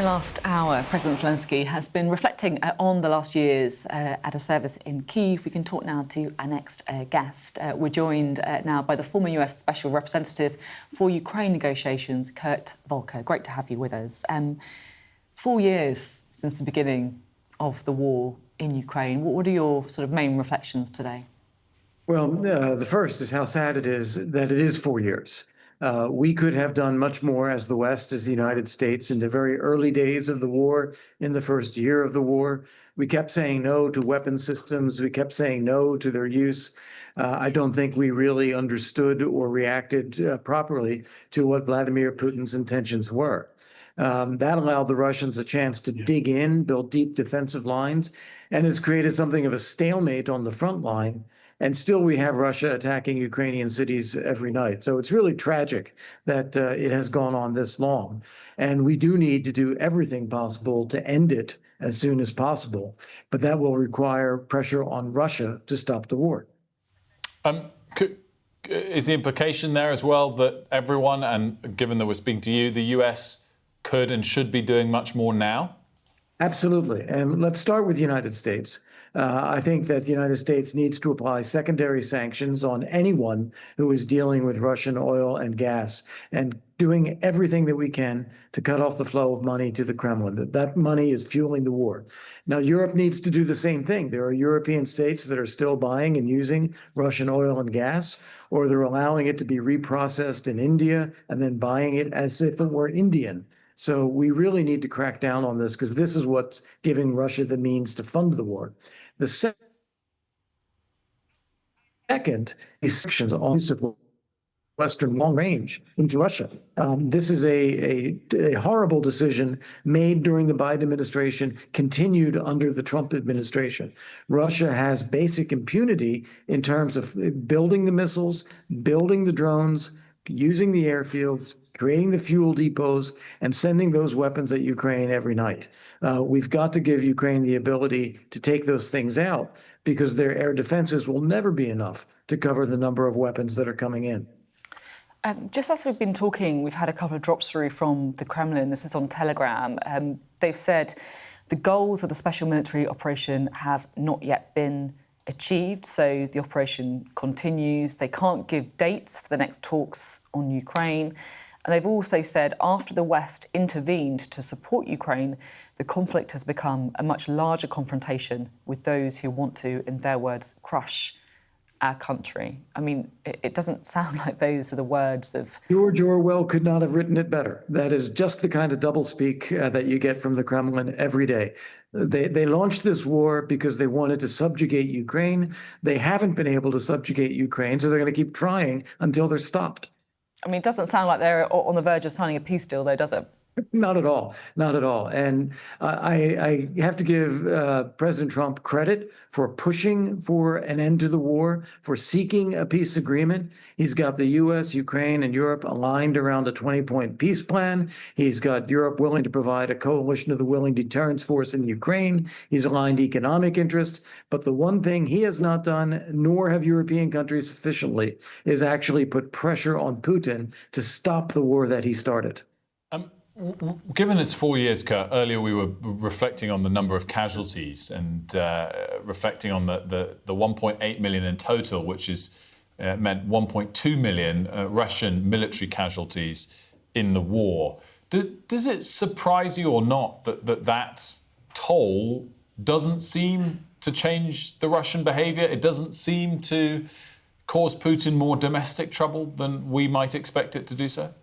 the last hour, President Zelensky has been reflecting on the last years at a service in Kyiv. We can talk now to our next guest. We're joined now by the former US Special Representative for Ukraine negotiations, Volker. Great to have you with us. 4 years since the beginning of the war in Ukraine. What are your sort of main reflections today? Well, the first is how sad it is that it is 4 years. We could have done much more as the West, as the United States, in the very early days of the war, in the first year of the war. We kept saying no to weapon systems. We kept saying no to their use. I don't think we really understood or reacted properly to what Vladimir Putin's intentions were. That allowed the Russians a chance to dig in, build deep defensive lines, and has created something of a stalemate on the front line. And still we have Russia attacking Ukrainian cities every night. So it's really tragic that it has gone on this long. And we do need to do everything possible to end it as soon as possible. But that will require pressure on Russia to stop the war. Is the implication there as well that everyone, and given that we're speaking to you, the US could and should be doing much more now? Absolutely. And let's start with the United States. I think that the United States needs to apply secondary sanctions on anyone who is dealing with Russian oil and gas and doing everything that we can to cut off the flow of money to the Kremlin. That money is fueling the war. Now, Europe needs to do the same thing. There are European states that are still buying and using Russian oil and gas, or they're allowing it to be reprocessed in India and then buying it as if it were Indian. So we really need to crack down on this because this is what's giving Russia the means to fund the war. The second is sanctions on use of Western long range into Russia. This is a horrible decision made during the Biden administration, continued under the Trump administration. Russia has basic impunity in terms of building the missiles, building the drones, using the airfields, creating the fuel depots, and sending those weapons at Ukraine every night. We've got to give Ukraine the ability to take those things out because their air defenses will never be enough to cover the number of weapons that are coming in. Just as we've been talking, we've had a couple of drops through from the Kremlin. This is on Telegram. They've said the goals of the special military operation have not yet been achieved, so the operation continues. They can't give dates for the next talks on Ukraine. And they've also said after the West intervened to support Ukraine, the conflict has become a much larger confrontation with those who want to, in their words, crush our country. I mean, it doesn't sound like those are the words of... George Orwell could not have written it better. That is just the kind of doublespeak that you get from the Kremlin every day. They launched this war because they wanted to subjugate Ukraine. They haven't been able to subjugate Ukraine, so they're going to keep trying until they're stopped. I mean, it doesn't sound like they're on the verge of signing a peace deal, though, does it? Not at all. Not at all. And I have to give President Trump credit for pushing for an end to the war, for seeking a peace agreement. He's got the U.S., Ukraine, and Europe aligned around a 20-point peace plan. He's got Europe willing to provide a coalition of the willing deterrence force in Ukraine. He's aligned economic interests. But the one thing he has not done, nor have European countries sufficiently, is actually put pressure on Putin to stop the war that he started. Given it's 4 years, Kurt, earlier we were reflecting on the number of casualties and reflecting on the 1.8 million in total, which is meant 1.2 million Russian military casualties in the war. Does it surprise you or not that toll doesn't seem to change the Russian behavior? It doesn't seem to cause Putin more domestic trouble than we might expect it to do so?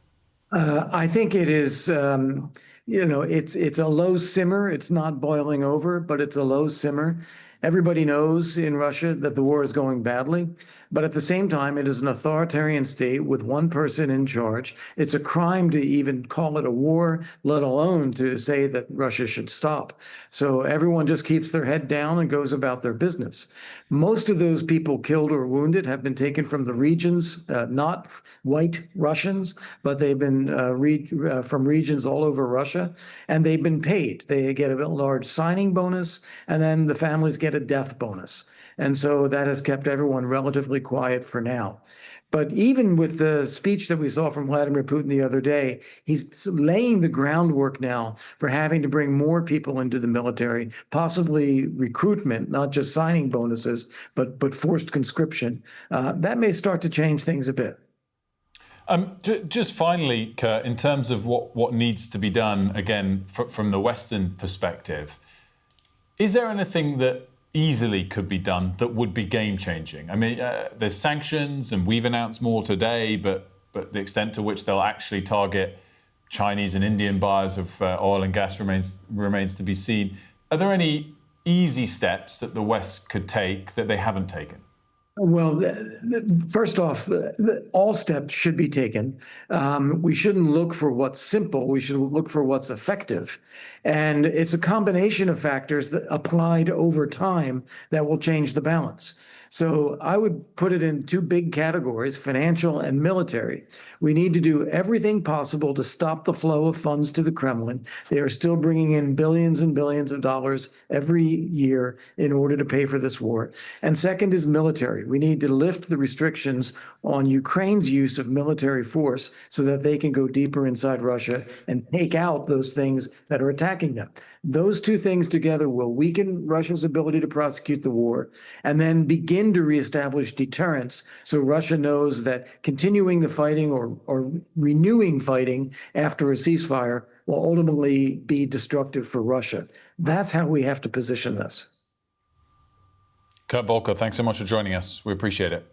I think it is, it's a low simmer. It's not boiling over, but it's a low simmer. Everybody knows in Russia that the war is going badly, but at the same time, it is an authoritarian state with one person in charge. It's a crime to even call it a war, let alone to say that Russia should stop. So everyone just keeps their head down and goes about their business. Most of those people killed or wounded have been taken from the regions, not white Russians, but they've been from regions all over Russia, and they've been paid. They get a large signing bonus, and then the families get get a death bonus. And so that has kept everyone relatively quiet for now. But even with the speech that we saw from Vladimir Putin the other day, he's laying the groundwork now for having to bring more people into the military, possibly recruitment, not just signing bonuses, but forced conscription. That may start to change things a bit. Just finally, Kurt, in terms of what needs to be done, again, from the Western perspective, is there anything that easily could be done that would be game-changing? I mean, there's sanctions, and we've announced more today, but the extent to which they'll actually target Chinese and Indian buyers of oil and gas remains to be seen. Are there any easy steps that the West could take that they haven't taken? Well, first off, all steps should be taken. We shouldn't look for what's simple. We should look for what's effective. And it's a combination of factors that applied over time that will change the balance. So I would put it in two big categories, financial and military. We need to do everything possible to stop the flow of funds to the Kremlin. They are still bringing in billions and billions of dollars every year in order to pay for this war. And second is military. We need to lift the restrictions on Ukraine's use of military force so that they can go deeper inside Russia and take out those things that are attacking them. Those two things together will weaken Russia's ability to prosecute the war and then begin to reestablish deterrence so Russia knows that continuing the fighting or renewing fighting after a ceasefire will ultimately be destructive for Russia. That's how we have to position this. Kurt Volker, thanks so much for joining us. We appreciate it.